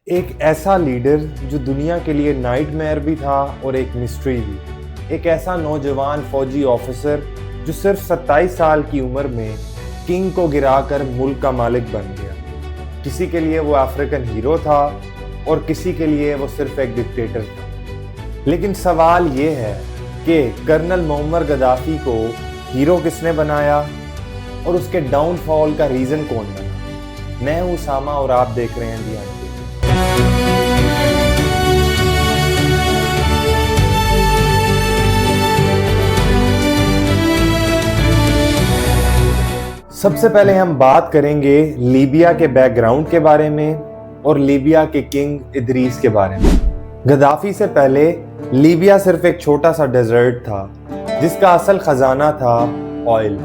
एक ऐसा लीडर जो दुनिया के लिए नाइटमेयर भी था और एक मिस्ट्री भी। एक ऐसा नौजवान फौजी ऑफिसर जो सिर्फ 27 साल की उम्र में किंग को गिराकर मुल्क का मालिक बन गया। किसी के लिए वो अफ्रीकन हीरो था और किसी के लिए वो सिर्फ एक डिक्टेटर था। लेकिन सवाल ये है कि कर्नल मोअम्मर गद्दाफी को हीरो किसने बनाया और उसके डाउनफॉल का रीजन कौन बना। मैं हूं उसामा और आप देख रहे हैं दी आंटी। सबसे पहले हम बात करेंगे लीबिया के बैकग्राउंड के बारे में और लीबिया के किंग इदरीस के बारे में। गद्दाफी से पहले लीबिया सिर्फ एक छोटा सा डेजर्ट था जिसका असल खजाना था ऑयल।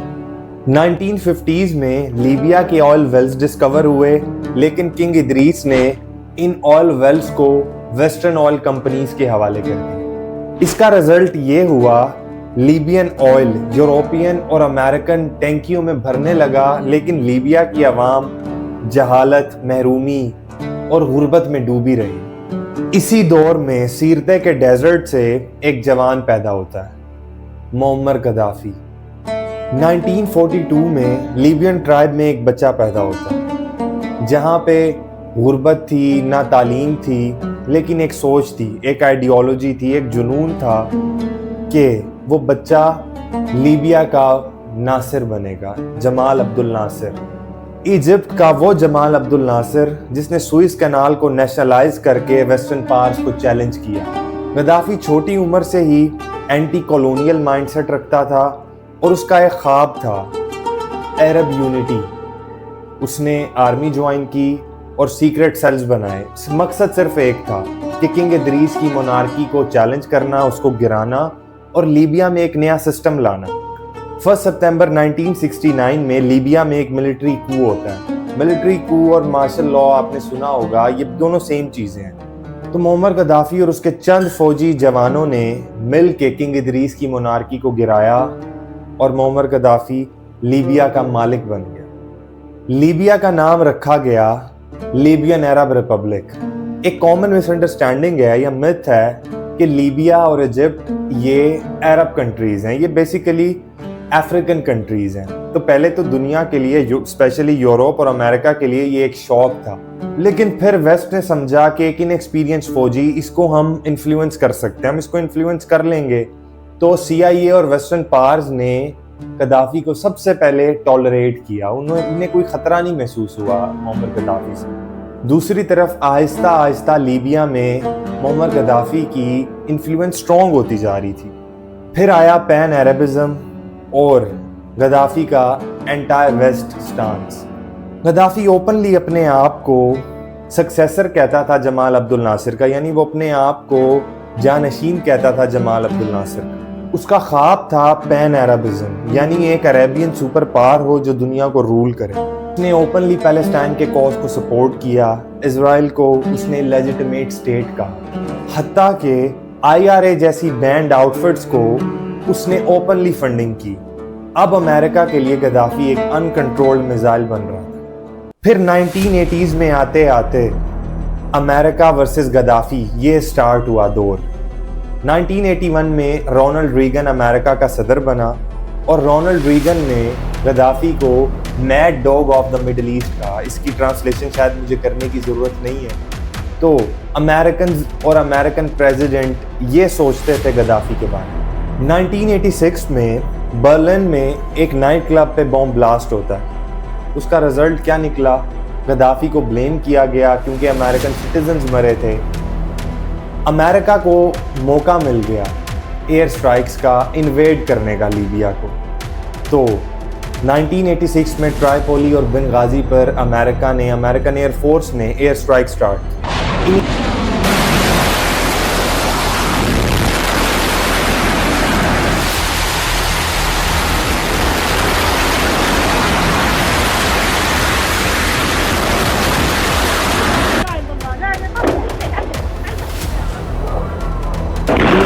1950s में लीबिया के ऑयल वेल्स डिस्कवर हुए, लेकिन किंग इदरीस ने इन ऑयल वेल्स को वेस्टर्न ऑयल कंपनीज के हवाले कर दिया। इसका रिजल्ट ये हुआ, लीबियन ऑयल यूरोपियन और अमेरिकन टैंकियों में भरने लगा, लेकिन लीबिया की आवाम जहालत, महरूमी और गुर्बत में डूबी रही। इसी दौर में सीरते के डेजर्ट से एक जवान पैदा होता है, मोअम्मर गद्दाफी। 1942 में लीबियन ट्राइब में एक बच्चा पैदा होता है जहां पे गुर्बत थी, ना तालीम थी, लेकिन एक सोच थी, एक आइडियोलॉजी थी, एक जुनून था कि वो बच्चा लीबिया का नासिर बनेगा, जमाल अब्दुल नासिर। इजिप्ट का वो जमाल अब्दुल नासिर जिसने सुइस कैनाल को नेशनलाइज करके वेस्टर्न पावर्स को चैलेंज किया। गद्दाफी छोटी उम्र से ही एंटी कॉलोनियल माइंडसेट रखता था और उसका एक ख्वाब था अरब यूनिटी। उसने आर्मी ज्वाइन की और सीक्रेट सेल्स बनाए। मकसद सिर्फ एक था कि किंग इदरीस की मोनार्की को चैलेंज करना, उसको गिराना और लीबिया में एक नया सिस्टम लाना। 1 सितंबर 1969 में लीबिया में एक मिलिट्री कू होता है। मिलिट्री कू और मार्शल लॉ आपने सुना होगा, ये दोनों सेम चीजें हैं। तो मोअम्मर गद्दाफी और उसके चंद फौजी जवानों ने मिल के किंग इदरीस की मोनार्की को गिराया और मोअम्मर गद्दाफी लीबिया का मालिक बन गया। लीबिया का नाम रखा गया लीबियन अरब रिपब्लिक। एक कॉमन मिसअंडरस्टैंडिंग है या मिथ है कि लीबिया और इजिप्ट ये अरब कंट्रीज हैं, ये बेसिकली अफ्रीकन कंट्रीज हैं। तो पहले तो दुनिया के लिए, स्पेशली यूरोप और अमेरिका के लिए ये एक शौक था, लेकिन फिर वेस्ट ने समझा कि एक इनएक्सपीरियंस फौजी, इसको हम इन्फ्लुएंस कर सकते हैं, हम इसको इन्फ्लुएंस कर लेंगे। तो CIA और वेस्टर्न पावर्स ने गद्दाफी को सबसे पहले टॉलरेट किया। उन्हें कोई खतरा नहीं महसूस हुआ मोअम्मर गद्दाफी से। दूसरी तरफ आहिस्ता आहिस्ता लीबिया में मोअम्मर गद्दाफी की इन्फ्लुएंस स्ट्रॉन्ग होती जा रही थी। फिर आया पैन अरबिज्म और गद्दाफी का entire West stance. Gaddafi openly अपने आप को सक्सेसर कहता था जमाल अब्दुल नासिर का, यानी वो अपने आप को जानशीन कहता था जमाल अब्दुल नासिर का। उसका ख्वाब था पैन अरबिज्म, यानी एक अरेबियन सुपर पावर हो जो दुनिया को रूल करे। उसने ओपनली पैलेस्टाइन के कॉज को सपोर्ट किया, इजराइल को उसने लेजिटिमेट स्टेट कहा, हत्ता के IRA जैसी बैंड आउटफिट्स को उसने ओपनली फंडिंग की। अब अमेरिका के लिए गद्दाफी एक अनकंट्रोल्ड मिसाइल बन रहा था। फिर 1980s में आते आते अमेरिका वर्सेस गद्दाफी ये स्टार्ट हुआ दौर। 1981 में रोनाल्ड रीगन अमेरिका का सदर बना और रोनाल्ड रीगन ने गद्दाफी को mad dog of the middle east कहा। इसकी ट्रांसलेशन शायद मुझे करने की ज़रूरत नहीं है। तो अमेरिकन और अमेरिकन प्रेसिडेंट ये सोचते थे गद्दाफी के बारे में। 1986 में बर्लिन में एक नाइट क्लब पे बॉम्ब ब्लास्ट होता है। उसका रिजल्ट क्या निकला? गद्दाफी को ब्लेम किया गया क्योंकि अमेरिकन सिटीजन्स मरे थे। अमेरिका को मौका मिल गया एयर स्ट्राइक्स का इन्वेड करने का लीबिया को। तो 1986 में ट्राइपोली और बेंगाजी पर अमेरिकन एयरफोर्स ने एयर स्ट्राइक स्टार्ट की।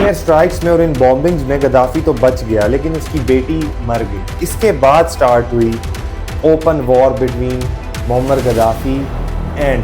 एयर स्ट्राइक्स में और इन बॉम्बिंग्स में गद्दाफी तो बच गया, लेकिन उसकी बेटी मर गई। इसके बाद स्टार्ट हुई open war between Muammar Gaddafi and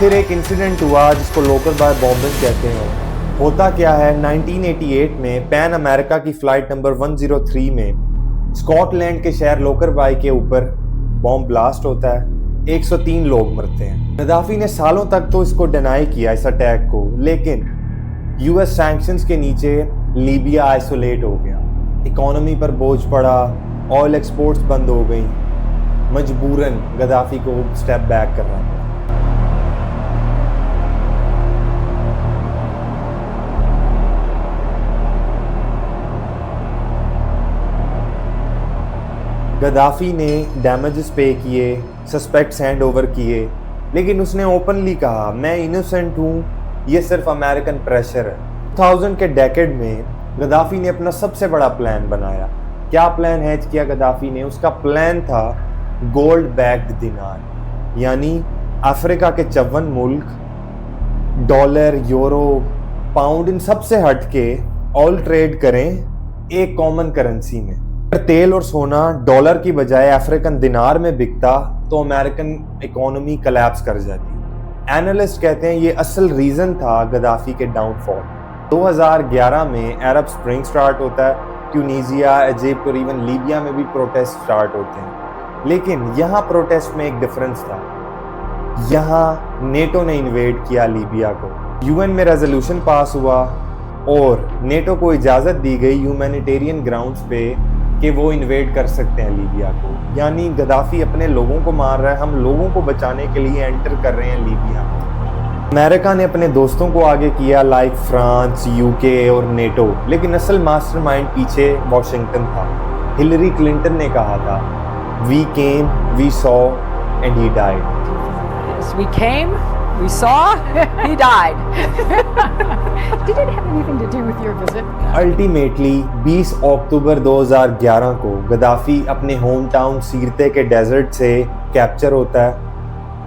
फिर एक इंसिडेंट हुआ जिसको लोकल बाय बॉम्बिंग कहते हैं। होता क्या है, 1988 में पैन अमेरिका की फ्लाइट नंबर 103 में स्कॉटलैंड के शहर लोकरबाई के ऊपर बॉम्ब ब्लास्ट होता है। 103 लोग मरते हैं। गद्दाफी ने सालों तक तो इसको डिनाई किया, इस अटैक को, लेकिन यूएस सैंक्शंस के नीचे लीबिया आइसोलेट हो गया। इकोनॉमी पर बोझ पड़ा, ऑयल एक्सपोर्ट्स बंद हो गई। मजबूरन गद्दाफी को स्टेप बैक करना पड़ा। गद्दाफी ने डैमेजेस पे किए, सस्पेक्ट्स हैंड ओवर किए, लेकिन उसने ओपनली कहा मैं इनोसेंट हूँ, ये सिर्फ अमेरिकन प्रेशर है। 2000 के डेकेड में गद्दाफी ने अपना सबसे बड़ा प्लान बनाया। क्या प्लान हैच किया गद्दाफी ने? उसका प्लान था गोल्ड बैक्ड दिनार, यानी अफ्रीका के 54 मुल्क डॉलर, यूरो, पाउंड, इन सब से हट के ऑयल ट्रेड करें एक कॉमन करेंसी में। अगर तेल और सोना डॉलर की बजाय अफ्रीकन दिनार में बिकता तो अमेरिकन इकोनॉमी कोलैप्स कर जाती। एनालिस्ट कहते हैं ये असल रीजन था गद्दाफी के डाउनफॉल। 2011 में अरब स्प्रिंग स्टार्ट होता है। ट्यूनीजिया, इजिप्ट और इवन लीबिया में भी प्रोटेस्ट स्टार्ट होते हैं, लेकिन यहाँ प्रोटेस्ट में एक डिफरेंस था। यहाँ नेटो ने इन्वेड किया लीबिया को। यूएन में रेजोल्यूशन पास हुआ और नेटो को इजाज़त दी गई ह्यूमैनिटेरियन ग्राउंड्स पे कि वो इन्वेड कर सकते हैं लीबिया को। यानी गद्दाफी अपने लोगों को मार रहा है, हम लोगों को बचाने के लिए एंटर कर रहे हैं लीबिया। अमेरिका ने अपने दोस्तों को आगे किया, लाइक फ्रांस, यूके और नेटो, लेकिन असल मास्टरमाइंड पीछे वॉशिंगटन था। हिलरी क्लिंटन ने कहा था we came, we saw and he died. We came, we saw, he died. Did it have anything to do with your visit? Ultimately 20 अक्टूबर 2011 को Gaddafi अपने होम टाउन सीरते के डेजर्ट से capture होता है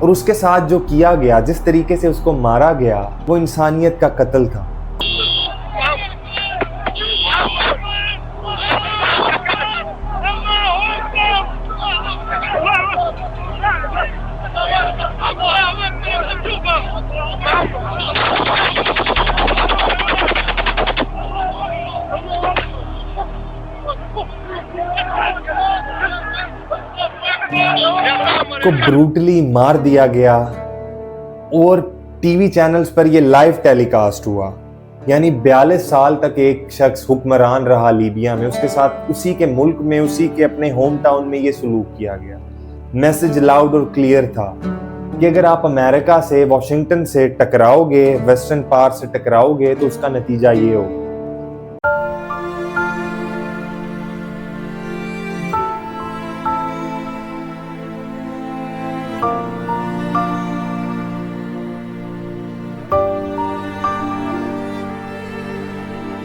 और उसके साथ जो किया गया, जिस तरीके से उसको मारा गया, वो इंसानियत का कत्ल था। को ब्रूटली मार दिया गया और टीवी चैनल्स पर ये लाइव टेलीकास्ट हुआ। यानी 42 साल तक एक शख्स हुक्मरान रहा लीबिया में, उसके साथ उसी के मुल्क में, उसी के अपने होम टाउन में ये सलूक किया गया। मैसेज लाउड और क्लियर था कि अगर आप अमेरिका से, वॉशिंगटन से टकराओगे, वेस्टर्न पार से टकराओगे, तो उसका नतीजा ये होगा।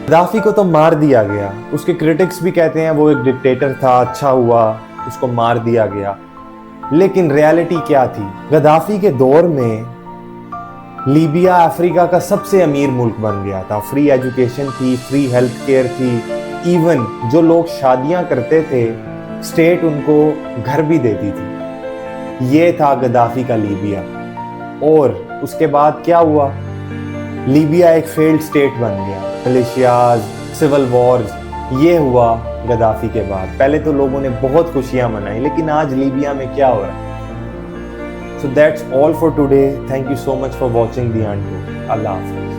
गद्दाफी को तो मार दिया गया, उसके क्रिटिक्स भी कहते हैं वो एक डिक्टेटर था, अच्छा हुआ उसको मार दिया गया, लेकिन रियलिटी क्या थी? गद्दाफी के दौर में लीबिया अफ्रीका का सबसे अमीर मुल्क बन गया था। फ्री एजुकेशन थी, फ्री हेल्थ केयर थी, इवन जो लोग शादियां करते थे स्टेट उनको घर भी देती थी। ये था गद्दाफी का लीबिया। और उसके बाद क्या हुआ? लीबिया एक फेल्ड स्टेट बन गया, मिलिशियाज, सिविल वॉर्स, ये हुआ गद्दाफी के बाद। पहले तो लोगों ने बहुत खुशियां मनाई, लेकिन आज लीबिया में क्या हो रहा है? So that's all for today. Thank you so much for watching the end. अल्लाह हाफिज़।